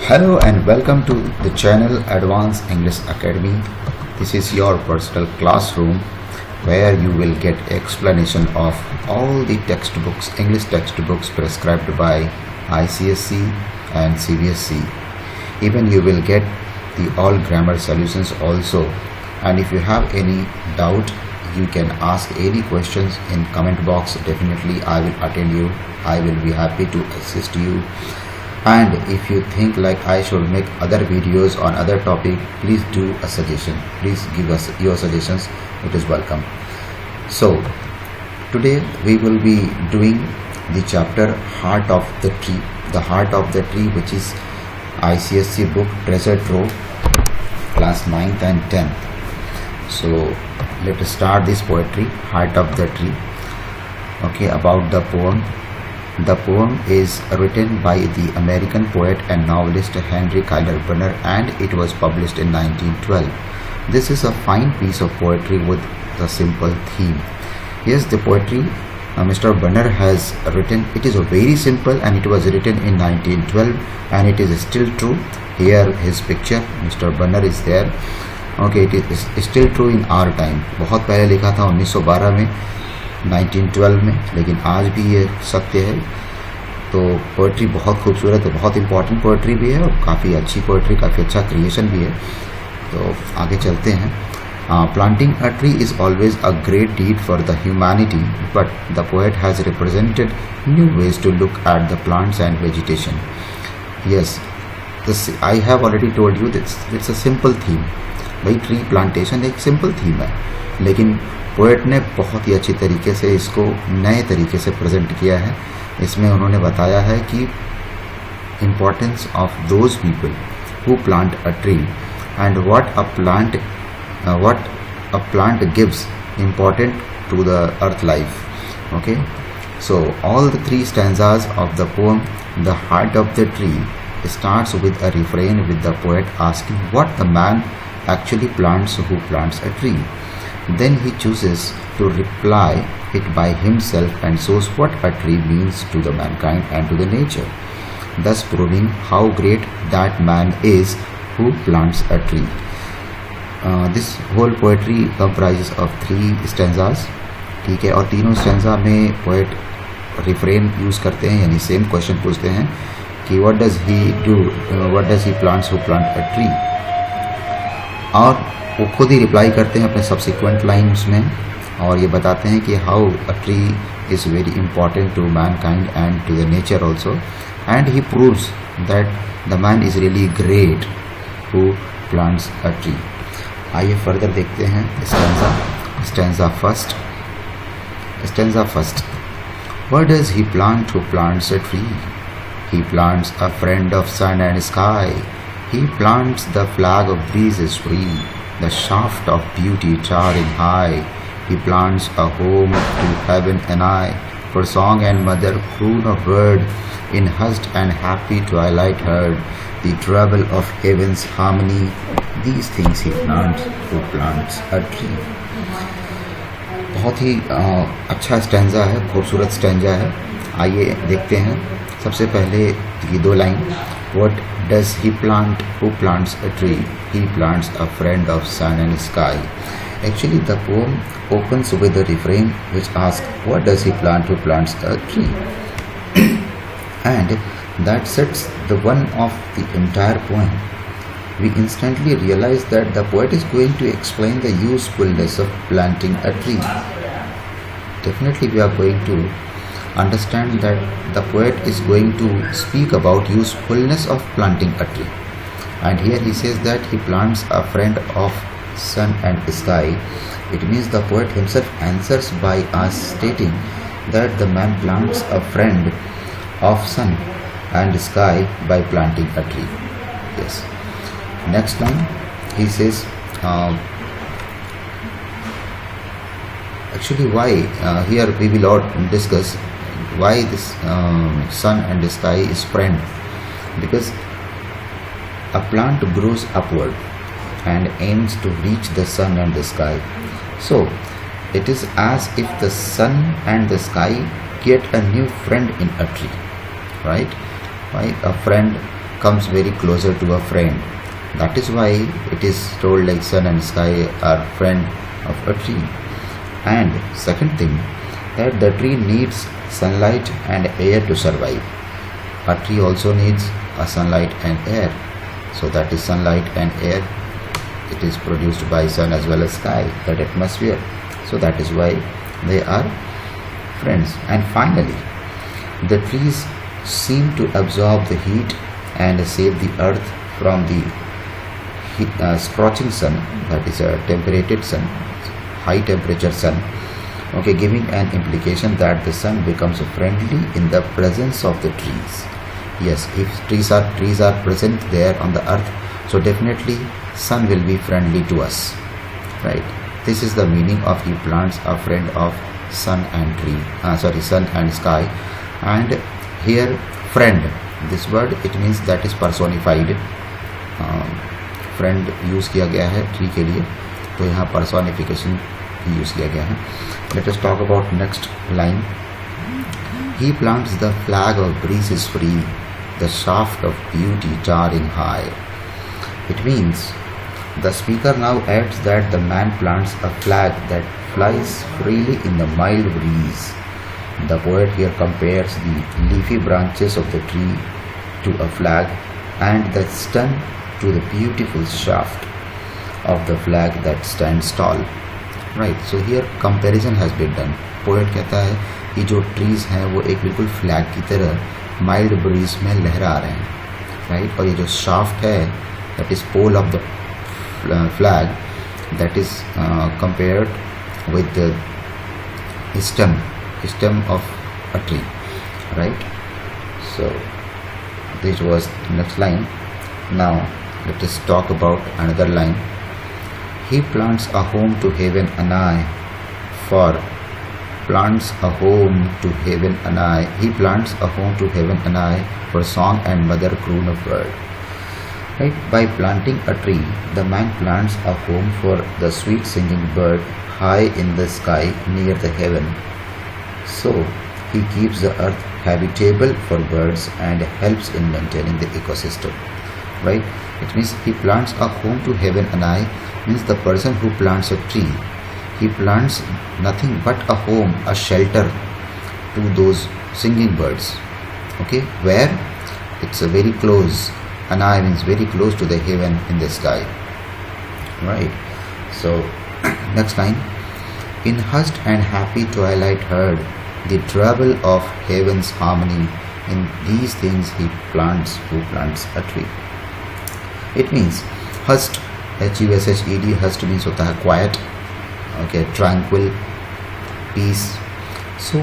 Hello and welcome to the channel Advanced English Academy. This is your personal classroom where you will get explanation of all the textbooks, English textbooks prescribed by ICSE and CBSE. Even you will get the all grammar solutions also. And if you have any doubt, you can ask any questions in comment box. Definitely I will attend you. I will be happy to assist you. And if you think like I should make other videos on other topic, please do a suggestion. Please give us your suggestions. It is welcome. So today we will be doing the chapter Heart of the Tree. The Heart of the Tree, which is ICSE book Treasure Trove, class 9th and 10th. So let us start this poetry, Heart of the Tree. Okay, about the poem. The poem is written by the American poet and novelist Henry Cuyler Bunner, and it was published in 1912. This is a fine piece of poetry with a simple theme. Yes, the poetry Mr. Bunner has written, it is a very simple and it was written in 1912 and it is still true. Here his picture, Mr. Bunner is there. Okay, it is still true in our time. बहुत पहले लिखा था 1912 में, 1912 में, लेकिन आज भी ये सत्य है. तो पोइट्री बहुत खूबसूरत है, बहुत इम्पॉर्टेंट पोइट्री भी है और काफ़ी अच्छी पोइट्री, काफ़ी अच्छा क्रिएशन भी है. तो आगे चलते हैं. Planting a tree is always a great deed for the humanity, but the poet has represented new ways to look at the plants and vegetation. Yes, I have already told you that it's a simple theme. भाई tree plantation एक simple theme है, लेकिन poet ने बहुत ही अच्छी तरीके से इसको नए तरीके से प्रेजेंट किया है. इसमें उन्होंने बताया है कि importance of those people who plant a tree and what a plant gives important to the earth life. Okay, so all the three stanzas of the poem the heart of the tree starts with a refrain with the poet asking what the man actually plants who plants a tree. Then he chooses to reply it by himself and shows what a tree means to the mankind and to the nature, thus proving how great that man is who plants a tree. This whole poetry comprises of 3 stanzas. ठीक है, और तीनों stanza में poet refrain use करते हैं, यानी same question पूछते हैं कि what does he do, what does he plants who plant a tree, और वो खुद ही रिप्लाई करते हैं अपने सब्सिक्वेंट लाइन्स में और ये बताते हैं कि how a tree is very important to mankind and to the nature also, and he proves that the man is really great who plants a tree. आइए फर्दर देखते हैं stanza first. What does he plant who plants a tree? He plants a friend of sun and sky. He plants the flag of breezes free, the shaft of beauty towering high. He plants a home to heaven and I, for song and mother croon of bird, in hushed and happy twilight heard, the treble of heaven's harmony. These things he plants who plants a tree. बहुत ही अच्छा stanza है, खूबसूरत stanza है. आइए देखते हैं. सबसे पहले ये 2 line. What does he plant who plants a tree? He plants a friend of sun and sky. Actually the poem opens with a refrain which asks what does he plant who plants a tree, and that sets the one of the entire poem. We instantly realize that the poet is going to explain the usefulness of planting a tree. Definitely we are going to understand that the poet is going to speak about usefulness of planting a tree, and here he says that he plants a friend of sun and sky. It means the poet himself answers by us stating that the man plants a friend of sun and sky by planting a tree. Yes. Next line he says actually why here we will all discuss why this sun and the sky is friend, because a plant grows upward and aims to reach the sun and the sky. So it is as if the sun and the sky get a new friend in a tree, right? A friend comes very closer to a friend. That is why it is told like sun and sky are friend of a tree. And second thing, that the tree needs sunlight and air to survive. A tree also needs a sunlight and air. So that is sunlight and air. It is produced by sun as well as sky, that atmosphere. So that is why they are friends. And finally, the trees seem to absorb the heat and save the earth from the scorching sun, that is a temperated sun, high temperature sun, okay, giving an implication that the sun becomes friendly in the presence of the trees. Yes, if trees are present there on the earth, so definitely sun will be friendly to us, right? This is the meaning of he plants a friend of sun and sun and sky. And here friend, this word, it means that is personified. Friend use किया गया है tree के लिए, तो यहाँ personification ही use किया गया है. Let us talk about next line. He plants the flag of breeze is free, the shaft of beauty towering high. It means the speaker now adds that the man plants a flag that flies freely in the mild breeze. The poet here compares the leafy branches of the tree to a flag and the stem to the beautiful shaft of the flag that stands tall. Right, so here comparison has been done. Poet कहता है कि जो trees हैं वो एक बिल्कुल flag की तरह mild breeze में लहरा रहे हैं, right? और ये जो shaft है, that is pole of the flag, that is compared with the stem of a tree, right? So this was next line. Now let us talk about another line. He plants a home to heaven and I, plants a home to heaven and I. He plants a home to heaven and I for song and mother croon of bird. Right? By planting a tree, the man plants a home for the sweet singing bird high in the sky near the heaven. So he keeps the earth habitable for birds and helps in maintaining the ecosystem. Right? It means he plants a home to heaven and I, means the person who plants a tree, he plants nothing but a home, a shelter to those singing birds. Okay, where it's a very close, and I means very close to the heaven in the sky. Right. So next line. In hushed and happy twilight heard the treble of heaven's harmony. In these things he plants who plants a tree. It means hushed, H-U-S-H-E-D, hushed means होता है quiet, okay, tranquil, peace. So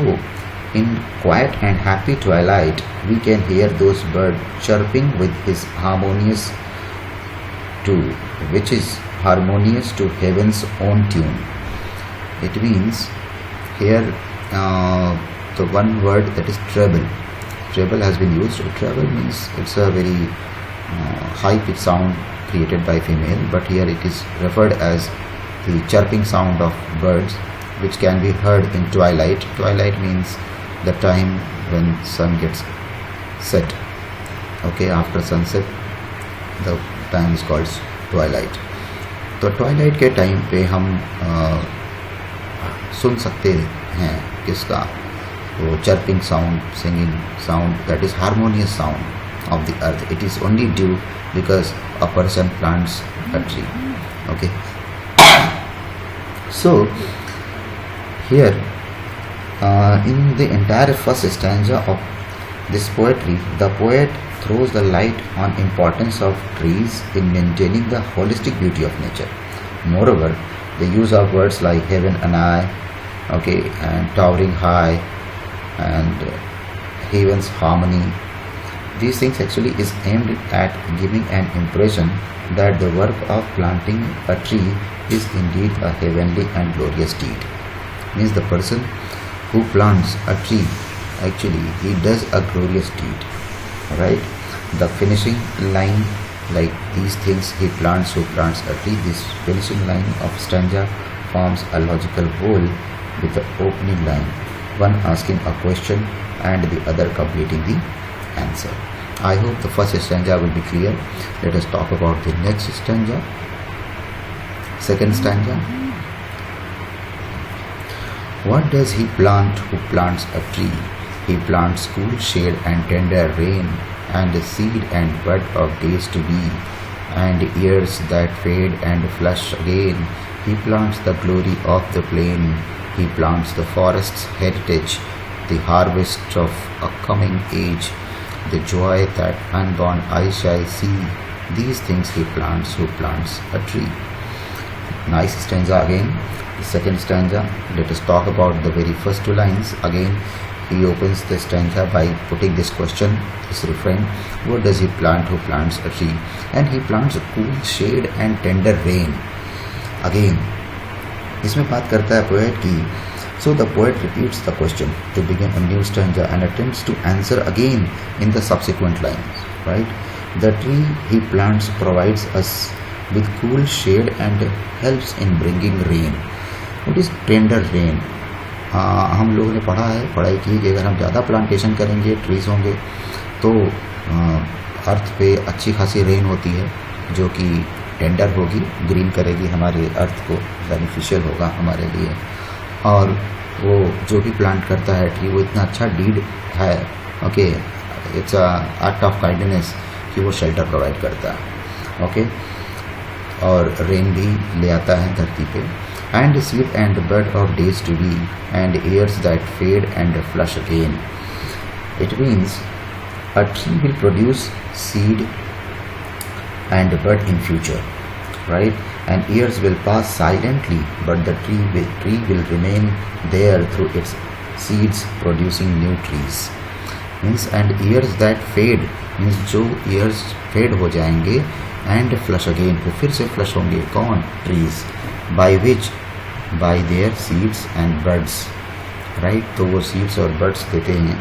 in quiet and happy twilight we can hear those birds chirping with his harmonious which is harmonious to heaven's own tune. It means here the one word, that is treble. Treble has been used. Treble means it's a very high pitch sound created by female, but here it is referred as the chirping sound of birds which can be heard in twilight. Twilight means the time when sun gets set. Okay, after sunset the time is called twilight. तो twilight के time पे हम सुन सकते हैं किसका, वो chirping sound, singing sound, that is harmonious sound of the earth. It is only due because a person plants a tree. Okay. So here in the entire first stanza of this poetry, the poet throws the light on importance of trees in maintaining the holistic beauty of nature. Moreover, the use of words like heaven and I, okay, and towering high, and heaven's harmony, these things actually is aimed at giving an impression that the work of planting a tree is indeed a heavenly and glorious deed. Means the person who plants a tree, actually he does a glorious deed, right? The finishing line, like these things he plants who plants a tree, this finishing line of stanza forms a logical whole with the opening line, one asking a question and the other completing the answer. I hope the first stanza will be clear. Let us talk about the next stanza. Second stanza. What does he plant who plants a tree? He plants cool shade and tender rain, and a seed and bud of days to be, and years that fade and flush again. He plants the glory of the plain. He plants the forest's heritage, the harvest of a coming age, the joy that unborn eyes shall see. These things he plants who plants a tree. Nice stanza again. The second stanza. Let us talk about the very first two lines. Again, he opens the stanza by putting this question, this refrain: what does he plant who plants a tree? And he plants a cool shade and tender rain. Again, इसमें बात करता है poet की. So the poet repeats the question to begin a new stanza and attempts to answer again in the subsequent lines. Right? The tree he plants provides us with cool shade and helps in bringing rain. What is tender rain? हम लोगों ने पढ़ाई की कि अगर हम ज़्यादा plantation करेंगे, ट्रीज होंगे, तो अर्थ पे अच्छी खासी रेन होती है जो कि टेंडर होगी, ग्रीन करेगी हमारे अर्थ को, बेनिफिशियल होगा हमारे लिए. और वो जो भी प्लांट करता है ट्री, वो इतना अच्छा डीड है, okay, it's a act of kindness कि वो शेल्टर प्रोवाइड करता है, ओके, और रेन भी ले आता है धरती पे. And seed and bud of days to be, and years that fade and flush again. It means a tree will produce seed and bud in future, right? And years will pass silently, but the tree will remain there through its seeds, producing new trees. Means and years that fade means जो years fade हो जाएंगे and flush again, वो फिर से flush होंगे. कौन? Trees. By which? By their seeds and buds, right? तो वो seeds और buds देते हैं.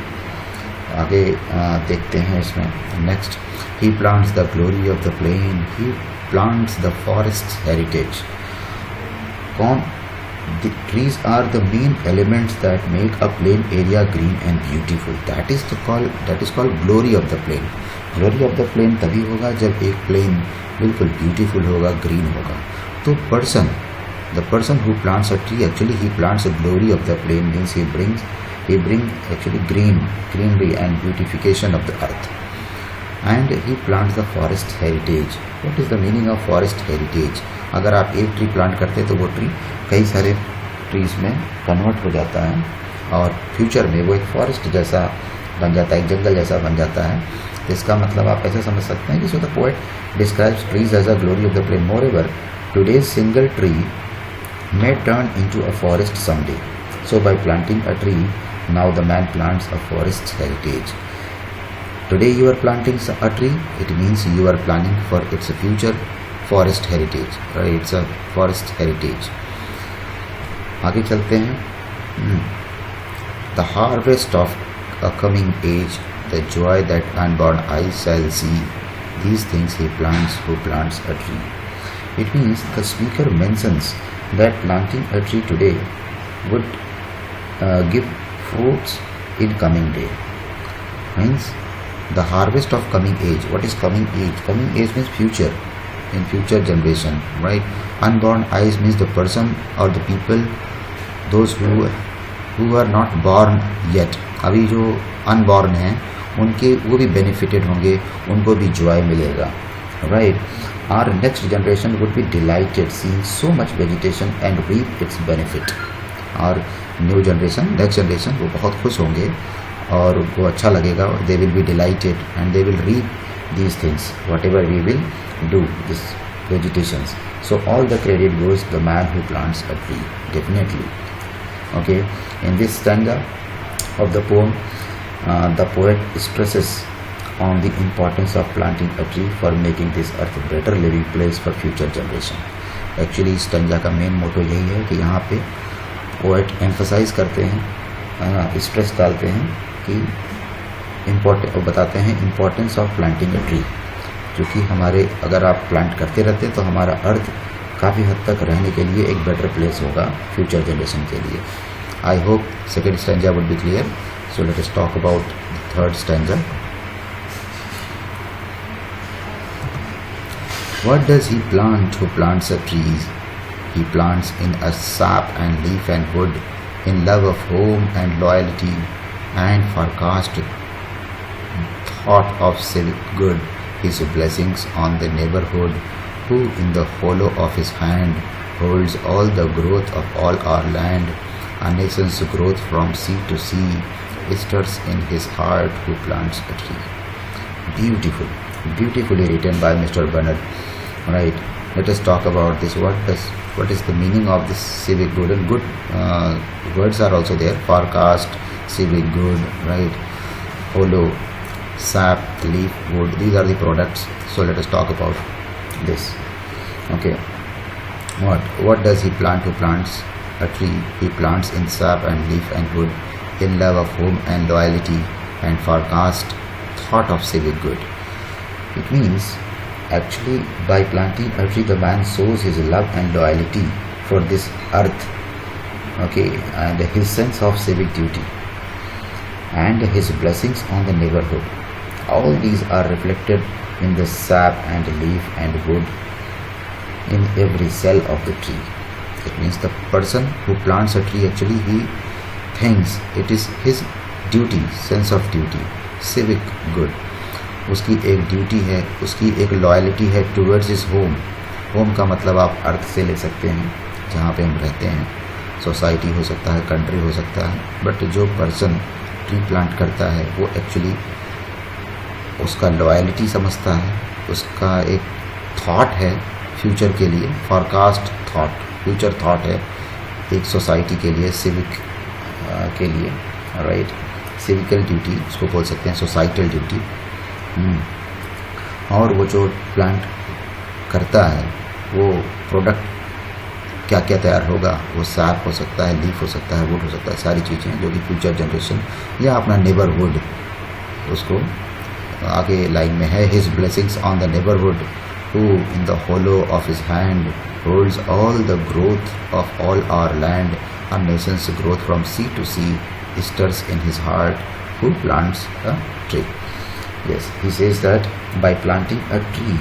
आगे देखते हैं इसमें. Next, he plants the glory of the plain. He plants the forest's heritage. कौन? The trees are the main elements that make a plain area green and beautiful. That is called glory of the plain. Glory of the plain तभी होगा जब एक plain बिल्कुल beautiful होगा, green होगा. तो the person who plants a tree, actually he plants the glory of the plain, means he bring actually greenery and beautification of the earth. And he plants the forest heritage. What is the meaning of forest heritage? अगर आप एक tree plant करते तो वो tree कई सारे trees में convert हो जाता है और फ्यूचर में वो एक फॉरेस्ट जैसा बन जाता है, एक जंगल जैसा बन जाता है. तो इसका मतलब आप ऐसे समझ सकते हैं कि so the poet describes trees as a glory of the plain. Moreover, today's single tree may turn into a forest someday. So by planting a tree, now the man plants a forest heritage. Today you are planting a tree, it means you are planning for its future forest heritage, right? It's a forest heritage. आगे चलते हैं. The harvest of a coming age, the joy that unborn eyes shall see. These things he plants who plants a tree. It means the speaker mentions that planting a tree today would give fruits in coming day. Means the harvest of coming age. What is coming age? Coming age means future, in future generation, right? Unborn eyes means the person or the people, those who are not born yet. अभी जो unborn हैं उनके वो भी benefited होंगे, उनको भी joy मिलेगा, right? Our next generation would be delighted seeing so much vegetation and reap its benefit. Our new generation, next generation, वो बहुत खुश होंगे और उनको अच्छा लगेगा. They will be delighted and they will reap these things, whatever we will do, this vegetations. So all the credit goes to the man who plants a tree, definitely. Okay, in this stanza of the poem, the poet stresses on the importance of planting a tree for making this earth a better living place for future generation. Actually इस stanza का main motto यही है कि यहाँ पे poet emphasise करते हैं, stress डालते हैं कि बताते हैं importance of planting a tree, क्योंकि हमारे अगर आप प्लांट करते रहते हैं तो हमारा अर्थ काफ़ी हद तक रहने के लिए एक बेटर प्लेस होगा फ्यूचर जनरेशन के लिए. I hope second stanza would be clear. So let us talk about the third stanza. What does he plant who plants a trees? He plants in a sap and leaf and wood, in love of home and loyalty, and forecast thought of civic good, his blessings on the neighborhood, who in the hollow of his hand holds all the growth of all our land, a nation's growth from sea to sea, stirs in his heart who plants a tree. Beautiful, beautifully written by Mr. Bernard. Right, let us talk about this. What is the meaning of this civic good? And good words are also there. Forecast, civic good, right? Hollow, sap, leaf, wood. These are the products. So let us talk about this. Okay. What does he plant who plants a tree? He plants in sap and leaf and wood, in love of home and loyalty, and forecast thought of civic good. It means actually by planting a tree the man shows his love and loyalty for this earth, okay, and his sense of civic duty and his blessings on the neighborhood. All these are reflected in the sap and leaf and wood in every cell of the tree. It means the person who plants a tree actually he thinks it is his duty, sense of duty, civic good. उसकी एक duty है, उसकी एक loyalty है towards his home. Home का मतलब आप अर्थ से ले सकते हैं, जहाँ पे हम रहते हैं. सोसाइटी हो सकता है, कंट्री हो सकता है, बट जो पर्सन ट्री प्लांट करता है वो एक्चुअली उसका लॉयल्टी समझता है, उसका एक थॉट है फ्यूचर के लिए, फॉरकास्ट थॉट, फ्यूचर थॉट है एक सोसाइटी के लिए, सिविक के लिए, राइट. सिविकल ड्यूटी उसको बोल सकते हैं, सोसाइटल ड्यूटी. और वो जो प्लांट करता है वो प्रोडक्ट क्या क्या तैयार होगा, वो सैप हो सकता है, लीफ हो सकता है, वुड हो सकता है, सारी चीज़ें जो कि फ्यूचर जनरेशन या अपना नेबरहुड, उसको आगे लाइन में है, his blessings on the neighbourhood who in the hollow of his hand holds all the growth of all our land, a nation's growth from sea to sea, stirs in his heart who plants a tree. Yes, he says that by planting a tree,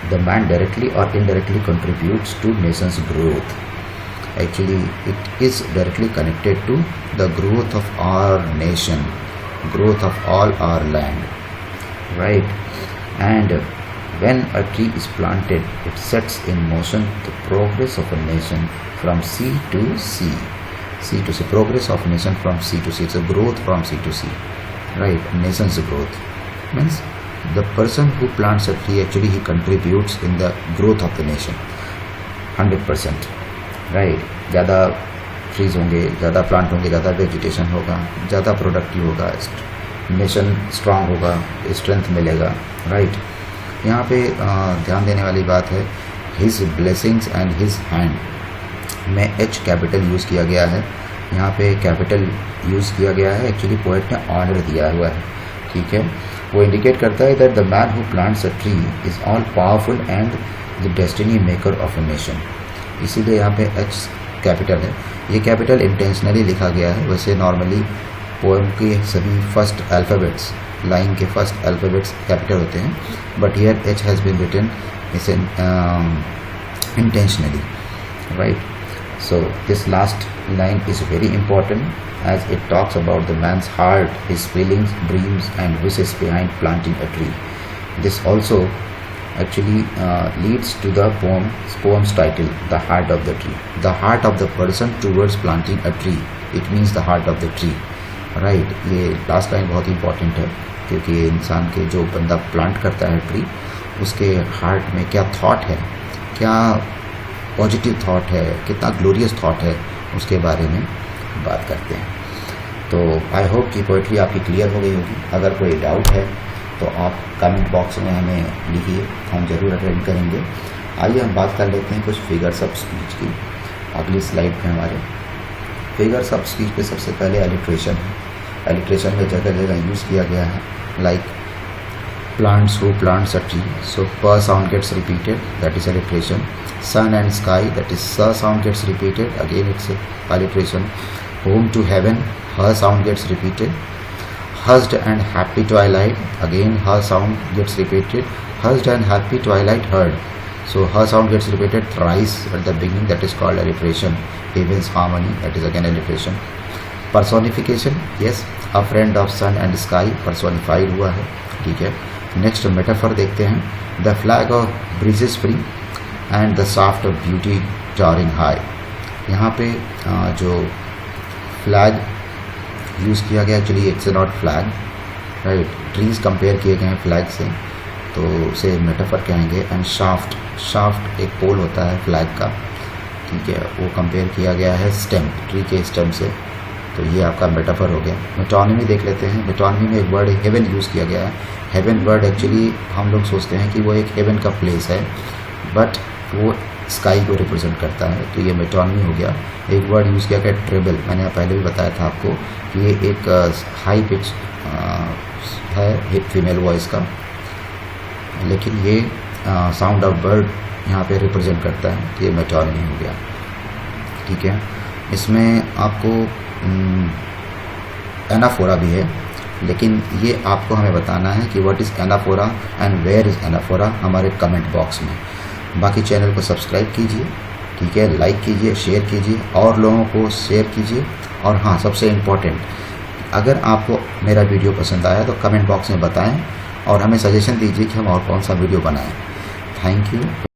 the man directly or indirectly contributes to nation's growth. Actually, it is directly connected to the growth of our nation, growth of all our land, right? And when a tree is planted, it sets in motion the progress of a nation from sea to sea. Sea to sea, progress of nation from sea to sea. It's a growth from sea to sea, right? Nation's growth means the person who plants a tree actually he contributes in the growth of the nation 100%, right? ज़्यादा trees होंगे, ज़्यादा plant होंगे, ज़्यादा vegetation होगा, ज़्यादा productive होगा, nation strong होगा, strength मिलेगा, राइट. यहाँ पे ध्यान देने वाली बात है his blessings and his hand में एच कैपिटल यूज़ किया गया है. यहाँ पे कैपिटल यूज़ किया गया है, एक्चुअली पोएट ने ऑर्डर दिया हुआ है, ठीक है. वो इंडिकेट करता है that the man who plants a tree is all powerful and the destiny maker of a nation. इसीलिए यहाँ पे एच कैपिटल है. ये कैपिटल इंटेंशनली लिखा गया है. वैसे नॉर्मली पोएम के सभी फर्स्ट अल्फ़ाबेट्स, लाइन के फर्स्ट अल्फ़ाबेट्स कैपिटल होते हैं, but here H has been written is intentionally, right? So this last line is very important as it talks about the man's heart, his feelings, dreams and wishes behind planting a tree. This also actually leads to the poem's title, The Heart of the Tree. The heart of the person towards planting a tree. It means the heart of the tree, right? ये last line बहुत important है क्योंकि इंसान के जो बंदा plant करता है ट्री, उसके हार्ट में क्या थॉट है, क्या पॉजिटिव थॉट है, कितना ग्लोरियस थॉट है, उसके बारे में बात करते हैं. तो आई होप कि पोइट्री आपकी क्लियर हो गई होगी. अगर कोई डाउट है तो आप कमेंट बॉक्स में हमें लिखिए, हम ज़रूर अटेंड करेंगे. आइए हम बात कर लेते हैं कुछ फिगर्स ऑफ स्पीच की. अगली स्लाइड पे हमारे फिगर्स ऑफ स्पीच पे सबसे पहले एलिट्रेशन है. एलिट्रेशन में जगह जगह यूज़ किया गया है, like plants who plants a tree, so per sound gets repeated, that is alliteration. Sun and sky, that is sa sound gets repeated, again it's alliteration. Home to heaven, her sound gets repeated. Hushed and happy twilight, again her sound gets repeated. Hushed and happy twilight heard, So her sound gets repeated thrice at the beginning, that is called alliteration. Evans harmony, that is again alliteration. Personification, yes, a friend of sun and sky, personified हुआ है, ठीक है. Next metaphor देखते हैं. The flag of breezes free and the shaft of beauty towering high. यहाँ पे जो flag use किया गया, actually it's not flag, right. Trees compare किए गए हैं फ्लैग से, तो उसे मेटाफर कहेंगे. एंड शाफ्ट एक पोल होता है फ्लैग का, ठीक है, वो कंपेयर किया गया है स्टेम, ट्री के स्टेम से. तो ये आपका मेटाफर हो गया. मेटोनिमी देख लेते हैं. मेटोनिमी में एक वर्ड हेवन यूज़ किया गया है. हेवन वर्ड एक्चुअली हम लोग सोचते हैं कि वो एक हेवन का प्लेस है, बट वो स्काई को रिप्रेजेंट करता है. तो ये मेटोनिमी हो गया. एक वर्ड यूज़ किया गया ट्रेबल. मैंने पहले भी बताया था आपको कि ये एक हाई पिच है फीमेल वॉइस का, लेकिन ये साउंड ऑफ बर्ड यहाँ पे रिप्रेजेंट करता है. तो ये मेटोनिमी हो गया, ठीक है. इसमें आपको एनाफोरा भी है, लेकिन ये आपको हमें बताना है कि what is anaphora and where is anaphora हमारे कमेंट बॉक्स में. बाकी चैनल को सब्सक्राइब कीजिए, ठीक है, लाइक कीजिए, शेयर कीजिए, और लोगों को शेयर कीजिए. और हाँ, सबसे इम्पोर्टेंट, अगर आपको मेरा वीडियो पसंद आया तो कमेंट बॉक्स में बताएं और हमें सजेशन दीजिए कि हम और कौन सा वीडियो बनाएं. Thank you.